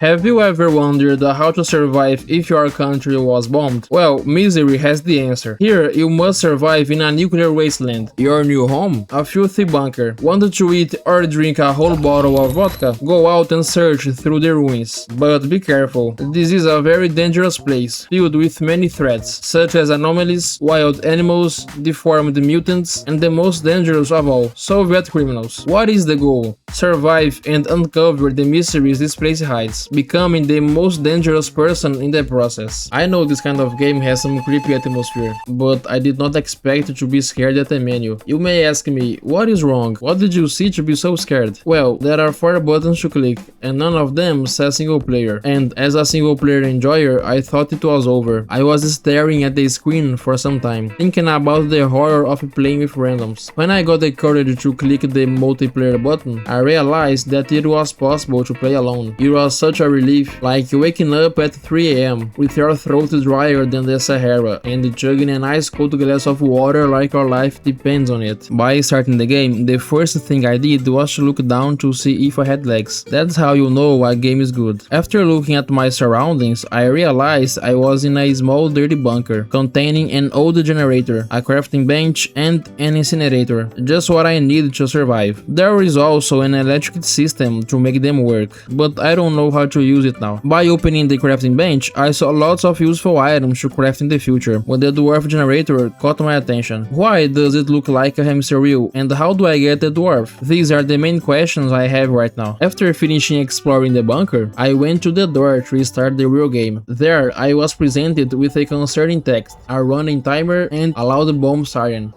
Have you ever wondered how to survive if your country was bombed? Well, Misery has the answer. Here, you must survive in a nuclear wasteland. Your new home? A filthy bunker. Wanted to eat or drink a whole bottle of vodka? Go out and search through the ruins. But be careful. This is a very dangerous place, filled with many threats, such as anomalies, wild animals, deformed mutants, and the most dangerous of all, Soviet criminals. What is the goal? Survive and uncover the mysteries this place hides, becoming the most dangerous person in the process. I know this kind of game has some creepy atmosphere, but I did not expect to be scared at the menu. You may ask me, what is wrong? What did you see to be so scared? Well, there are 4 buttons to click, and none of them says single player. And as a single player enjoyer, I thought it was over. I was staring at the screen for some time, thinking about the horror of playing with randoms. When I got the courage to click the multiplayer button, I realized that it was possible to play alone. It was such a relief, like waking up at 3 AM with your throat drier than the Sahara and chugging an ice cold glass of water like your life depends on it. By starting the game, the first thing I did was to look down to see if I had legs. That's how you know a game is good. After looking at my surroundings, I realized I was in a small dirty bunker containing an old generator, a crafting bench, and an incinerator. Just what I needed to survive. There is also an electric system to make them work, but I don't know how to use it now. By opening the crafting bench, I saw lots of useful items to craft in the future, when the dwarf generator caught my attention. Why does it look like a hamster wheel, and how do I get the dwarf? These are the main questions I have right now. After finishing exploring the bunker, I went to the door to start the real game. There, I was presented with a concerning text, a running timer, and a loud bomb siren.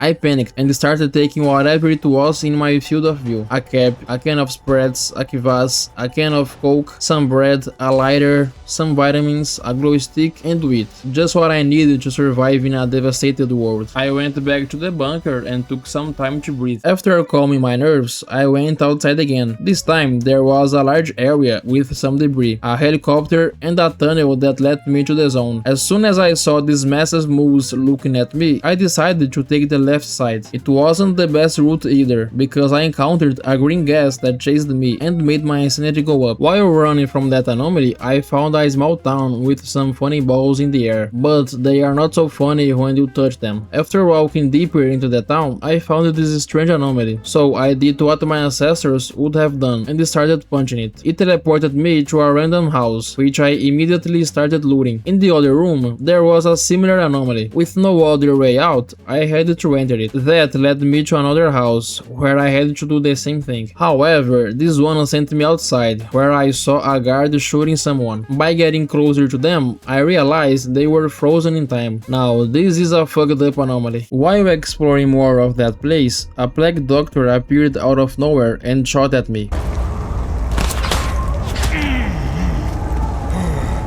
I panicked and started taking whatever it was in my field of view. A cap, a can of spreads, a kvass, a can of coke, some bread, a lighter, some vitamins, a glow stick, and wheat. Just what I needed to survive in a devastated world. I went back to the bunker and took some time to breathe. After calming my nerves, I went outside again. This time there was a large area with some debris, a helicopter, and a tunnel that led me to the zone. As soon as I saw these massive moves looking at me, I decided to take the left side. It wasn't the best route either, because I encountered a green gas that chased me and made my insanity go up. While running from that anomaly, I found a small town with some funny balls in the air, but they are not so funny when you touch them. After walking deeper into the town, I found this strange anomaly, so I did what my ancestors would have done and started punching it. It teleported me to a random house, which I immediately started looting. In the other room, there was a similar anomaly. With no other way out, I had to enter it. That led me to another house, where I had to do the same thing. However, this one sent me outside, where I saw a guard shooting someone. By getting closer to them, I realized they were frozen in time. Now, this is a fucked up anomaly. While exploring more of that place, a plague doctor appeared out of nowhere and shot at me.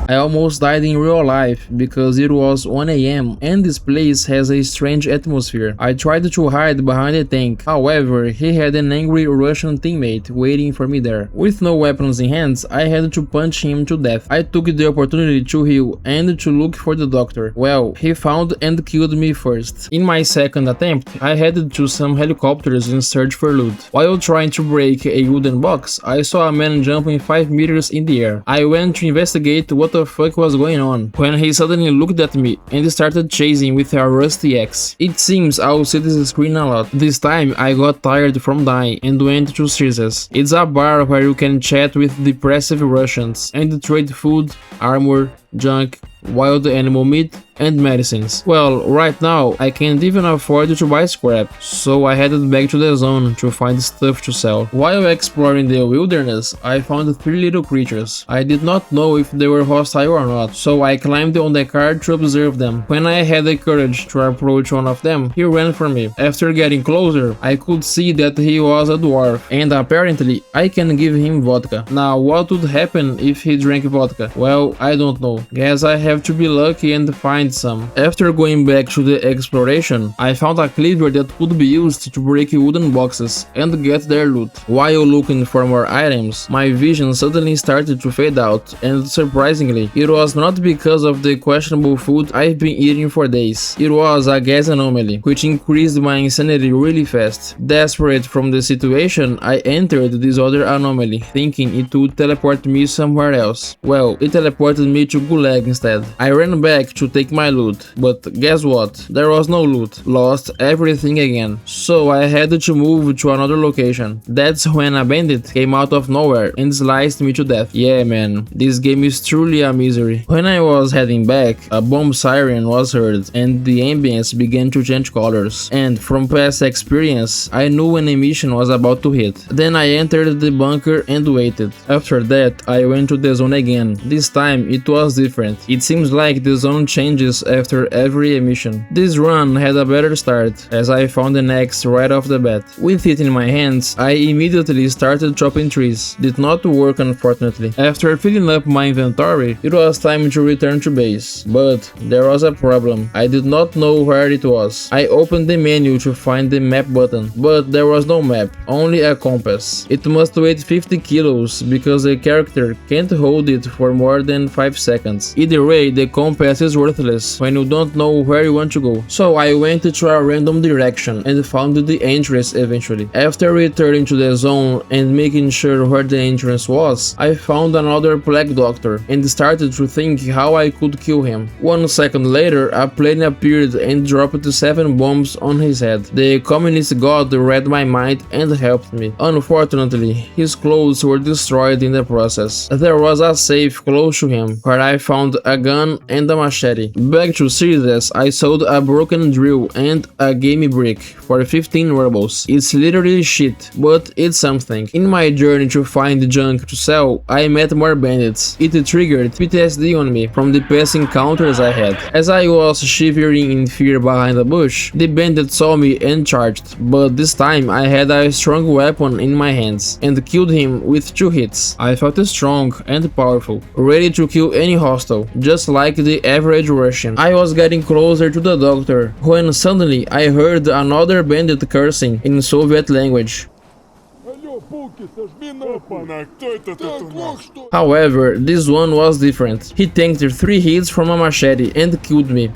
I almost died in real life because it was 1 AM and this place has a strange atmosphere. I tried to hide behind a tank, however, he had an angry Russian teammate waiting for me there. With no weapons in hands, I had to punch him to death. I took the opportunity to heal and to look for the doctor. Well, he found and killed me first. In my second attempt, I headed to some helicopters in search for loot. While trying to break a wooden box, I saw a man jumping 5 meters in the air. I went to investigate what the fuck was going on, when he suddenly looked at me and started chasing with a rusty axe. It seems I'll see this screen a lot. This time I got tired from dying and went to Caesar's. It's a bar where you can chat with depressive Russians and trade food, armor, junk, wild animal meat, and medicines. Well, right now I can't even afford to buy scrap, so I headed back to the zone to find stuff to sell. While exploring the wilderness, I found 3 little creatures. I did not know if they were hostile or not, so I climbed on the car to observe them. When I had the courage to approach one of them, he ran for me. After getting closer, I could see that he was a dwarf, and apparently I can give him vodka. Now, what would happen if he drank vodka? Well, I don't know. Guess I have to be lucky and find find some. After going back to the exploration, I found a cleaver that could be used to break wooden boxes and get their loot. While looking for more items, my vision suddenly started to fade out, and surprisingly, it was not because of the questionable food I've been eating for days. It was a gas anomaly, which increased my insanity really fast. Desperate from the situation, I entered this other anomaly, thinking it would teleport me somewhere else. Well, it teleported me to Gulag instead. I ran back to take my loot, but guess what? There was no loot. Lost everything again. So I had to move to another location. That's when a bandit came out of nowhere and sliced me to death. Yeah man, this game is truly a misery. When I was heading back, a bomb siren was heard and the ambience began to change colors. And from past experience, I knew when a mission was about to hit. Then I entered the bunker and waited. After that, I went to the zone again. This time it was different. It seems like the zone changes after every emission. This run had a better start, as I found an axe right off the bat. With it in my hands, I immediately started chopping trees. Did not work unfortunately. After filling up my inventory, it was time to return to base. But there was a problem. I did not know where it was. I opened the menu to find the map button, but there was no map, only a compass. It must weigh 50 kilos because the character can't hold it for more than 5 seconds. Either way, the compass is worthless when you don't know where you want to go. So I went to a random direction and found the entrance eventually. After returning to the zone and making sure where the entrance was, I found another Plague Doctor and started to think how I could kill him. 1 second later, a plane appeared and dropped 7 bombs on his head. The communist god read my mind and helped me. Unfortunately, his clothes were destroyed in the process. There was a safe close to him, where I found a gun and a machete. Back to Ceres, I sold a broken drill and a game brick for 15 rubles. It's literally shit, but it's something. In my journey to find junk to sell, I met more bandits. It triggered PTSD on me from the past encounters I had. As I was shivering in fear behind a bush, the bandit saw me and charged, but this time I had a strong weapon in my hands and killed him with 2 hits. I felt strong and powerful, ready to kill any hostile, just like the average Russian. I was getting closer to the doctor when suddenly I heard another bandit cursing in Soviet language. However, this one was different. He tanked 3 hits from a machete and killed me.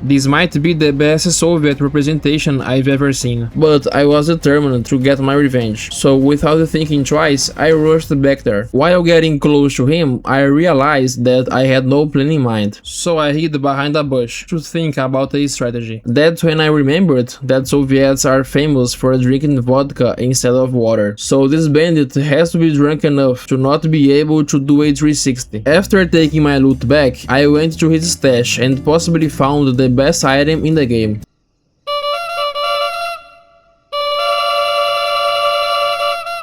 This might be the best Soviet representation I've ever seen, but I was determined to get my revenge, so without thinking twice, I rushed back there. While getting close to him, I realized that I had no plan in mind, so I hid behind a bush to think about a strategy. That's when I remembered that Soviets are famous for drinking vodka instead of water, so this bandit has to be drunk enough to not be able to do a 360. After taking my loot back, I went to his stash and possibly found the best item in the game.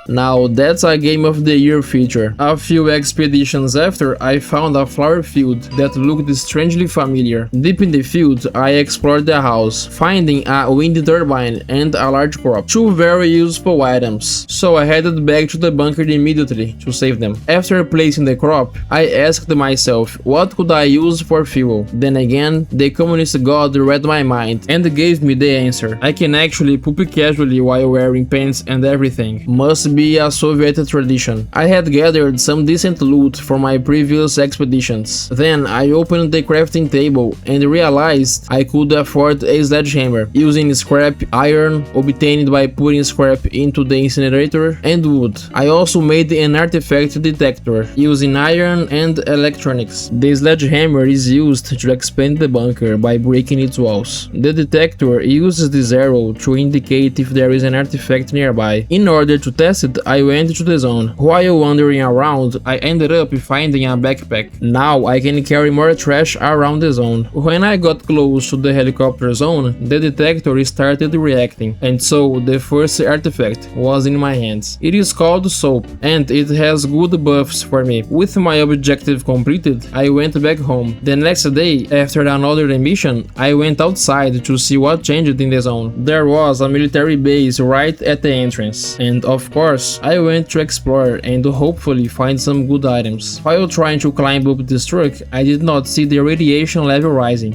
Now that's a Game of the Year feature. A few expeditions after, I found a flower field that looked strangely familiar. Deep in the field, I explored the house, finding a wind turbine and a large crop. 2 very useful items, so I headed back to the bunker immediately to save them. After placing the crop, I asked myself what could I use for fuel. Then again, the communist god read my mind and gave me the answer. I can actually poop casually while wearing pants and everything. Must be a Soviet tradition. I had gathered some decent loot from my previous expeditions. Then I opened the crafting table and realized I could afford a sledgehammer, using scrap iron obtained by putting scrap into the incinerator and wood. I also made an artifact detector, using iron and electronics. The sledgehammer is used to expand the bunker by breaking its walls. The detector uses this arrow to indicate if there is an artifact nearby. In order to test it, I went to the zone. While wandering around, I ended up finding a backpack. Now I can carry more trash around the zone. When I got close to the helicopter zone, the detector started reacting, and so the first artifact was in my hands. It is called soap, and it has good buffs for me. With my objective completed, I went back home. The next day, after another mission, I went outside to see what changed in the zone. There was a military base right at the entrance, and of course, course, I went to explore and hopefully find some good items. While trying to climb up this truck, I did not see the radiation level rising.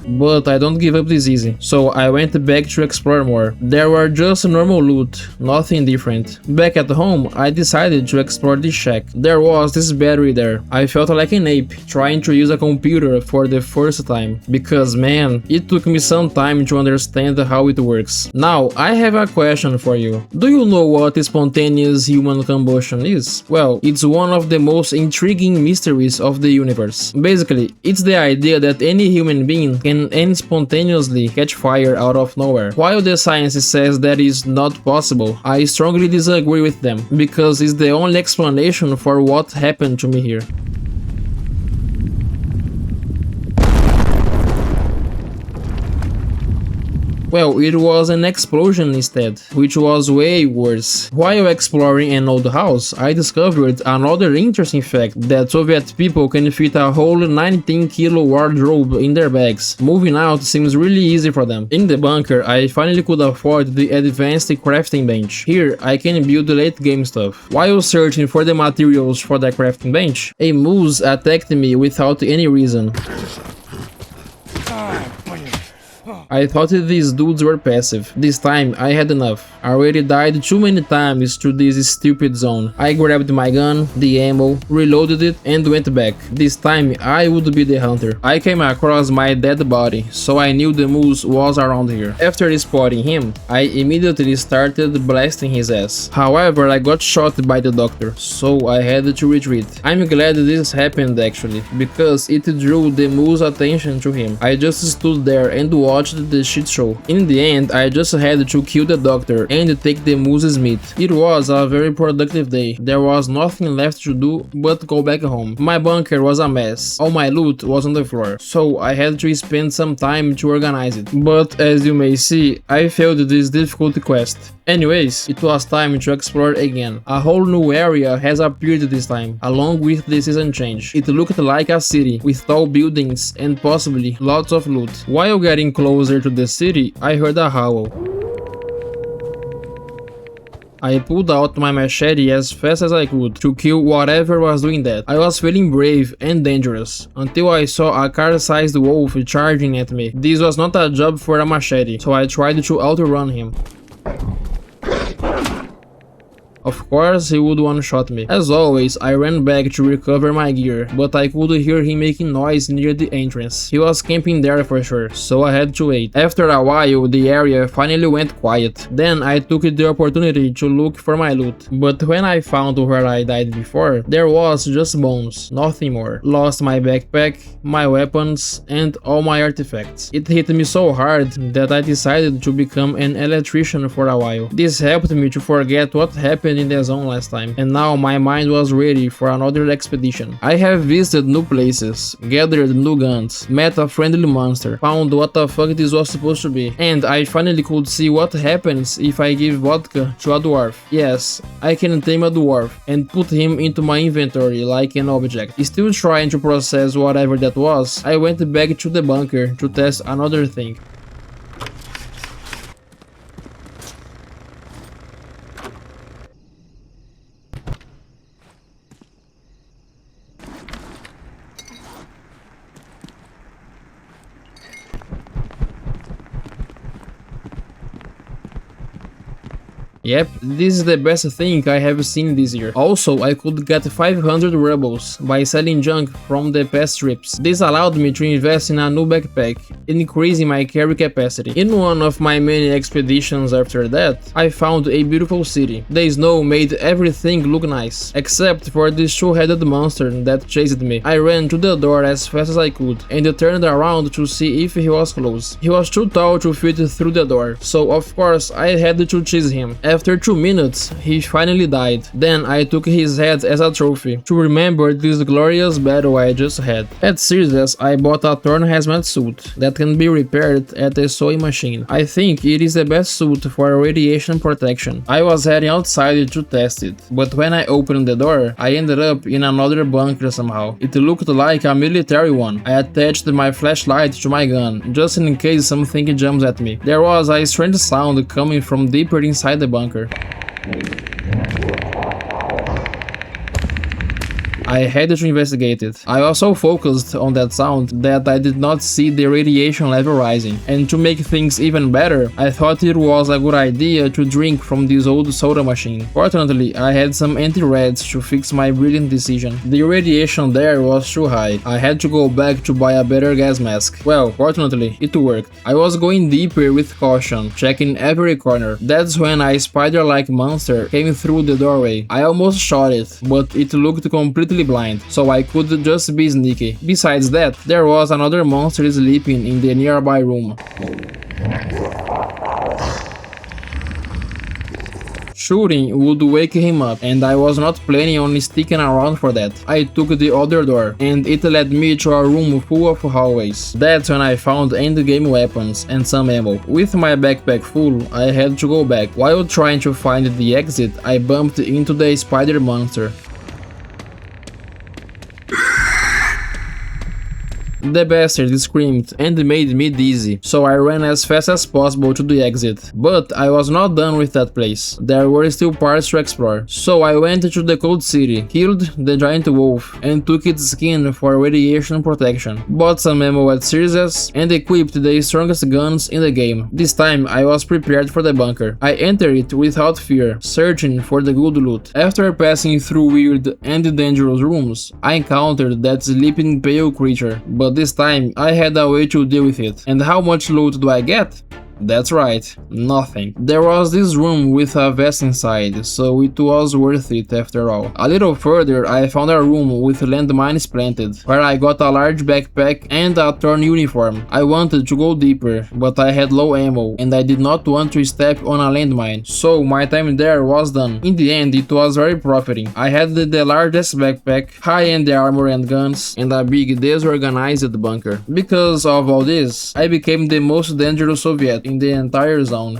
But I don't give up this easy, so I went back to explore more. There were just normal loot, nothing different. Back at home, I decided to explore this shack. There was this battery there. I felt like an ape, trying to use a computer for the first time, because man, it took me some time to understand how it works. Now, I have a question for you. Do you know what spontaneous human combustion is? Well, it's one of the most intriguing mysteries of the universe. Basically, it's the idea that any human being can and spontaneously catch fire out of nowhere. While the science says that is not possible, I strongly disagree with them, because it's the only explanation for what happened to me here. Well, it was an explosion instead, which was way worse. While exploring an old house, I discovered another interesting fact, that Soviet people can fit a whole 19-kilo wardrobe in their bags. Moving out seems really easy for them. In the bunker, I finally could afford the advanced crafting bench. Here, I can build late game stuff. While searching for the materials for the crafting bench, a moose attacked me without any reason. I thought these dudes were passive. This time, I had enough. I already died too many times to this stupid zone. I grabbed my gun, the ammo, reloaded it, and went back. This time, I would be the hunter. I came across my dead body, so I knew the moose was around here. After spotting him, I immediately started blasting his ass. However, I got shot by the doctor, so I had to retreat. I'm glad this happened actually, because it drew the moose's attention to him. I just stood there and watched the shit show. In the end, I just had to kill the doctor and take the moose's meat. It was a very productive day. There was nothing left to do but go back home. My bunker was a mess. All my loot was on the floor, so I had to spend some time to organize it. But as you may see, I failed this difficult quest. Anyways, it was time to explore again. A whole new area has appeared this time, along with the season change. It looked like a city, with tall buildings and possibly lots of loot. While getting closer to the city, I heard a howl. I pulled out my machete as fast as I could to kill whatever was doing that. I was feeling brave and dangerous, until I saw a car-sized wolf charging at me. This was not a job for a machete, so I tried to outrun him. Of course, he would one-shot me. As always, I ran back to recover my gear, but I could hear him making noise near the entrance. He was camping there for sure, so I had to wait. After a while, the area finally went quiet. Then I took the opportunity to look for my loot. But when I found where I died before, there was just bones, nothing more. Lost my backpack, my weapons, and all my artifacts. It hit me so hard that I decided to become an electrician for a while. This helped me to forget what happened in the zone last time, and now my mind was ready for another expedition. I have visited new places, gathered new guns, met a friendly monster, found what the fuck this was supposed to be, and I finally could see what happens if I give vodka to a dwarf. Yes, I can tame a dwarf and put him into my inventory like an object. Still trying to process whatever that was, I went back to the bunker to test another thing. Yep, this is the best thing I have seen this year. Also, I could get 500 rubles by selling junk from the past trips. This allowed me to invest in a new backpack, increasing my carry capacity. In one of my many expeditions after that, I found a beautiful city. The snow made everything look nice, except for this two-headed monster that chased me. I ran to the door as fast as I could, and turned around to see if he was close. He was too tall to fit through the door, so of course I had to chase him. after 2 minutes, he finally died. Then I took his head as a trophy, to remember this glorious battle I just had. At Sears, I bought a torn hazmat suit that can be repaired at a sewing machine. I think it is the best suit for radiation protection. I was heading outside to test it, but when I opened the door, I ended up in another bunker somehow. It looked like a military one. I attached my flashlight to my gun, just in case something jumps at me. There was a strange sound coming from deeper inside the bunker. I had to investigate it. I was so focused on that sound that I did not see the radiation level rising. And to make things even better, I thought it was a good idea to drink from this old soda machine. Fortunately, I had some anti-reds to fix my brilliant decision. The radiation there was too high. I had to go back to buy a better gas mask. Well, fortunately, it worked. I was going deeper with caution, checking every corner. That's when a spider-like monster came through the doorway. I almost shot it, but it looked completely blind, so I could just be sneaky. Besides that, there was another monster sleeping in the nearby room. Shooting would wake him up, and I was not planning on sticking around for that. I took the other door, and it led me to a room full of hallways. That's when I found endgame weapons and some ammo. With my backpack full, I had to go back. While trying to find the exit, I bumped into the spider monster. The bastard screamed and made me dizzy, so I ran as fast as possible to the exit. But I was not done with that place. There were still parts to explore. So I went to the Cold City, killed the giant wolf, and took its skin for radiation protection. Bought some ammo at Sears and equipped the strongest guns in the game. This time I was prepared for the bunker. I entered it without fear, searching for the good loot. After passing through weird and dangerous rooms, I encountered that sleeping pale creature, but this time I had a way to deal with it. And how much loot do I get? That's right, nothing. There was this room with a vest inside, so it was worth it after all. A little further, I found a room with landmines planted, where I got a large backpack and a torn uniform. I wanted to go deeper, but I had low ammo, and I did not want to step on a landmine, so my time there was done. In the end, it was very profiting. I had the largest backpack, high-end armor and guns, and a big disorganized bunker. Because of all this, I became the most dangerous Soviet in the entire zone.